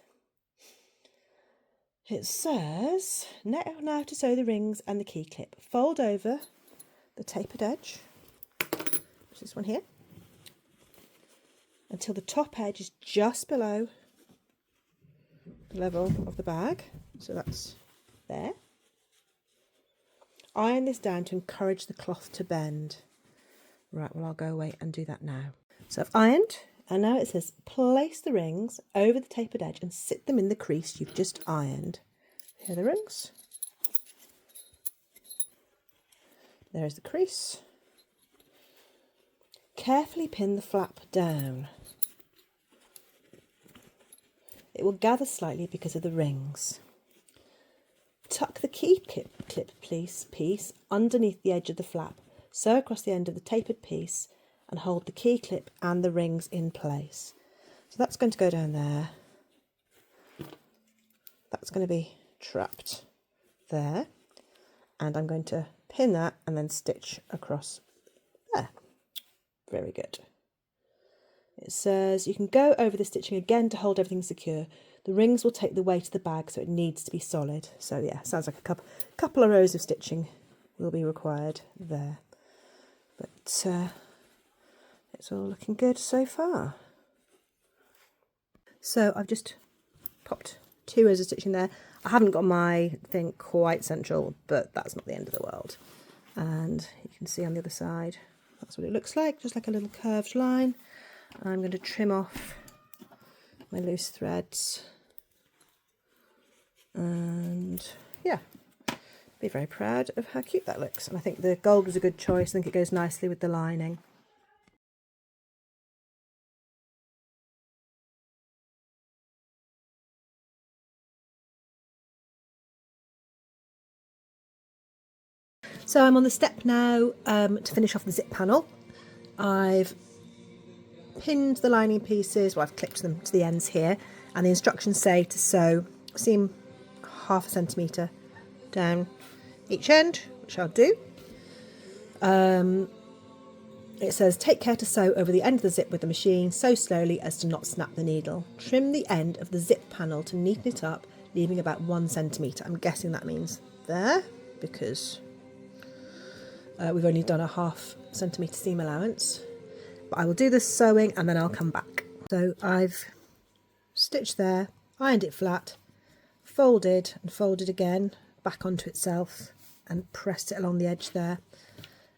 Speaker 1: It says, now to sew the rings and the key clip. Fold over the tapered edge, which is this one here, until the top edge is just below the level of the bag. So that's there. Iron this down to encourage the cloth to bend. Right, well, I'll go away and do that now. So I've ironed, and now it says place the rings over the tapered edge and sit them in the crease you've just ironed. Here are the rings. There's the crease. Carefully pin the flap down. It will gather slightly because of the rings. Tuck the key clip piece underneath the edge of the flap, sew across the end of the tapered piece and hold the key clip and the rings in place. So that's going to go down there. That's going to be trapped there. And I'm going to pin that and then stitch across there. Very good. It says you can go over the stitching again to hold everything secure. The rings will take the weight of the bag, so it needs to be solid. So yeah, sounds like a couple of rows of stitching will be required there. But it's all looking good so far. So I've just popped 2 rows of stitching there. I haven't got my thing quite central, but that's not the end of the world. And you can see on the other side, that's what it looks like, just like a little curved line. I'm going to trim off my loose threads. And yeah, be very proud of how cute that looks. And I think the gold was a good choice. I think it goes nicely with the lining. So I'm on the step now to finish off the zip panel. I've pinned the lining pieces, well, I've clipped them to the ends here, and the instructions say to sew seam 1/2 centimetre down each end, which I'll do. It says take care to sew over the end of the zip with the machine, sew slowly as to not snap the needle. Trim the end of the zip panel to neaten it up, leaving about 1 centimetre. I'm guessing that means there, because we've only done a 1/2 centimetre seam allowance. But I will do the sewing and then I'll come back. So I've stitched there, ironed it flat, folded and folded again back onto itself and pressed it along the edge there.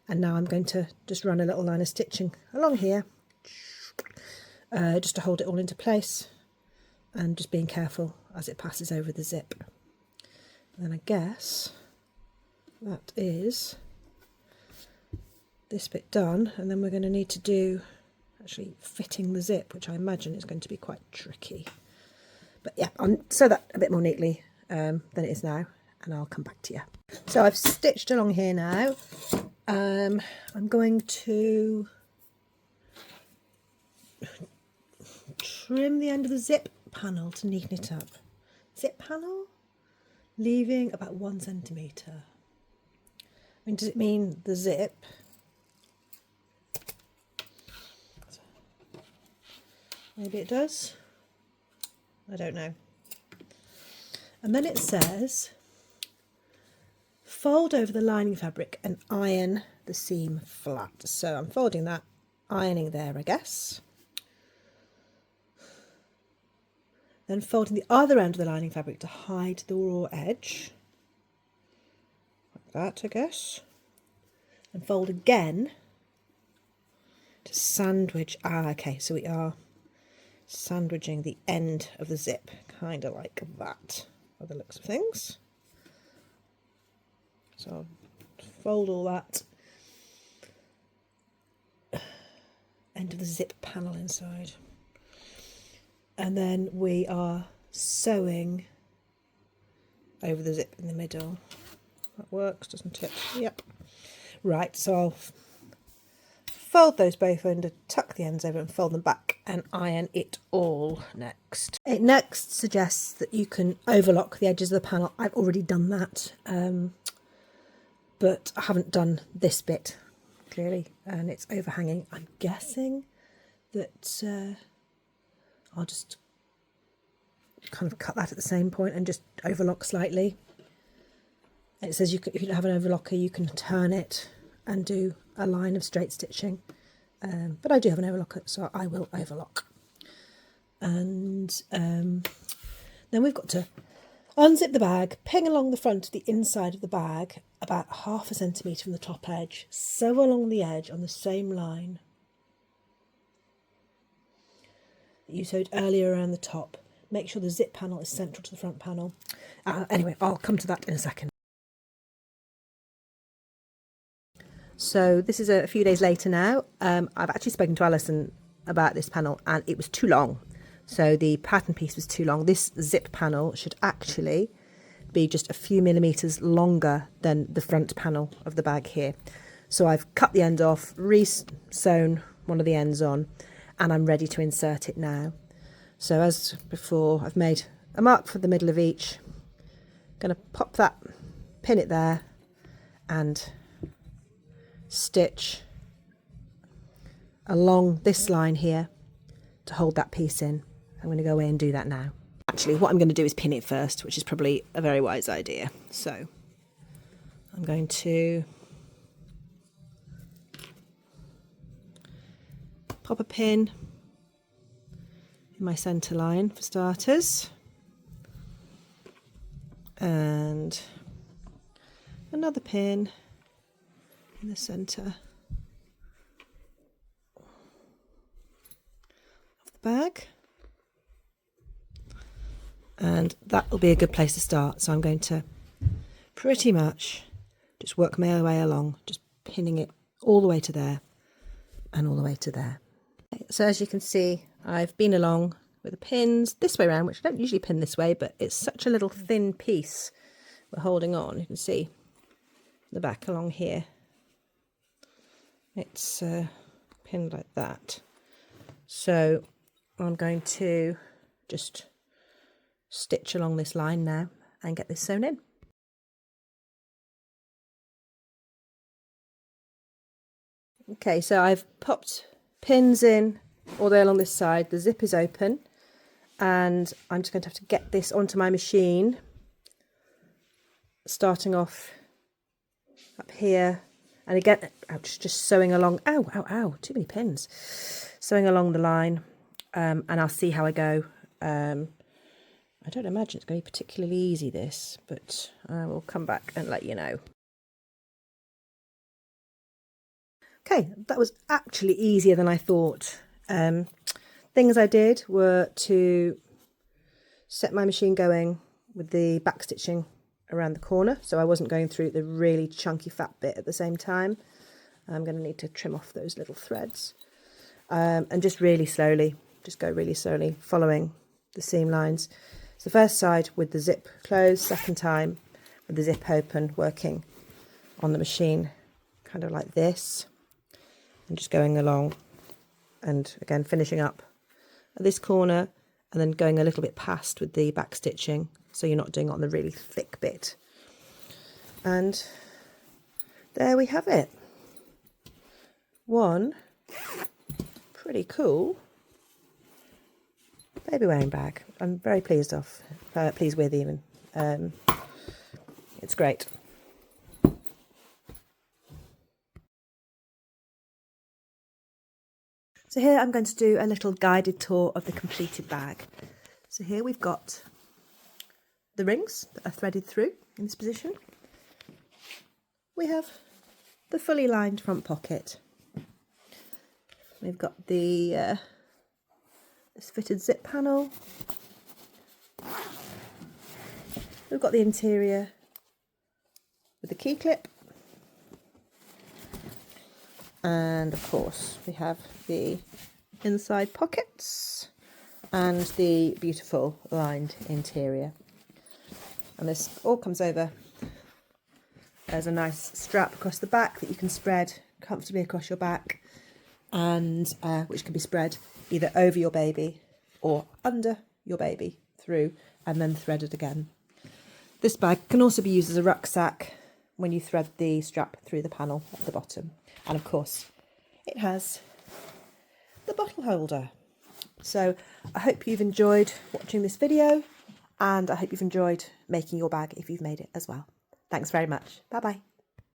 Speaker 1: And now I'm going to just run a little line of stitching along here, just to hold it all into place, and just being careful as it passes over the zip. And then I guess that is this bit done, and then we're going to need to do actually fitting the zip, which I imagine is going to be quite tricky. But yeah, I'll sew that a bit more neatly than it is now, and I'll come back to you. So I've stitched along here now. I'm going to trim the end of the zip panel to neaten it up. Zip panel, leaving about 1 centimetre. I mean, does it mean the zip? Maybe it does. I don't know. And then it says fold over the lining fabric and iron the seam flat. So I'm folding that, ironing there, I guess. Then folding the other end of the lining fabric to hide the raw edge. Like that, I guess. And fold again to sandwich. Okay, so we are sandwiching the end of the zip, kind of like that, by the looks of things. So I'll fold all that end of the zip panel inside, and then we are sewing over the zip in the middle. That works, doesn't it? Yep. Right, so I'll fold those both under, tuck the ends over and fold them back and iron it all next. It next suggests that you can overlock the edges of the panel. I've already done that. But I haven't done this bit, clearly, and it's overhanging. I'm guessing that I'll just kind of cut that at the same point and just overlock slightly. It says if you don't have an overlocker, you can turn it and do a line of straight stitching. But I do have an overlocker, so I will overlock. And then we've got to unzip the bag, ping along the front of the inside of the bag, about 1/2 centimetre from the top edge, sew along the edge on the same line that you sewed earlier around the top. Make sure the zip panel is central to the front panel. Anyway, I'll come to that in a second. So this is a few days later now. I've actually spoken to Alison about this panel and it was too long. So the pattern piece was too long. This zip panel should actually be just a few millimetres longer than the front panel of the bag here. So I've cut the end off, re-sewn one of the ends on, and I'm ready to insert it now. So as before, I've made a mark for the middle of each. Going to pop that, pin it there, and stitch along this line here to hold that piece in. I'm going to go away and do that now. actually what I'm going to do is pin it first, which is probably a very wise idea. So I'm going to pop a pin in my centre line for starters, and another pin in the centre of the bag, and that will be a good place to start. So I'm going to pretty much just work my way along, just pinning it all the way to there and all the way to there. So as you can see, I've been along with the pins this way around, which I don't usually pin this way, but it's such a little thin piece we're holding on. You can see the back along here. It's pinned like that. So I'm going to just stitch along this line now and get this sewn in. Okay, so I've popped pins in all the way along this side. The zip is open, and I'm just going to have to get this onto my machine, starting off up here, and again, ouch, just sewing along. Ow, ow, ow, too many pins. Sewing along the line, and I'll see how I go. I don't imagine it's going to be particularly easy, this, but I will come back and let you know. Okay, that was actually easier than I thought. Things I did were to set my machine going with the back stitching around the corner, so I wasn't going through the really chunky fat bit at the same time. I'm going to need to trim off those little threads, and just really slowly, just go really slowly, following the seam lines. So first side with the zip closed, second time with the zip open, working on the machine kind of like this, and just going along, and again finishing up at this corner, and then going a little bit past with the back stitching, so you're not doing it on the really thick bit. And there we have it. One pretty cool baby wearing bag. I'm very pleased with even. It's great. So here I'm going to do a little guided tour of the completed bag. So here we've got the rings that are threaded through in this position. We have the fully lined front pocket. We've got the this fitted zip panel. We've got the interior with the key clip. And of course we have the inside pockets and the beautiful lined interior. And this all comes over as a nice strap across the back that you can spread comfortably across your back, and which can be spread either over your baby or under your baby through, and then threaded again. This bag can also be used as a rucksack when you thread the strap through the panel at the bottom. And of course, it has the bottle holder. So I hope you've enjoyed watching this video, and I hope you've enjoyed making your bag if you've made it as well. Thanks very much. Bye bye.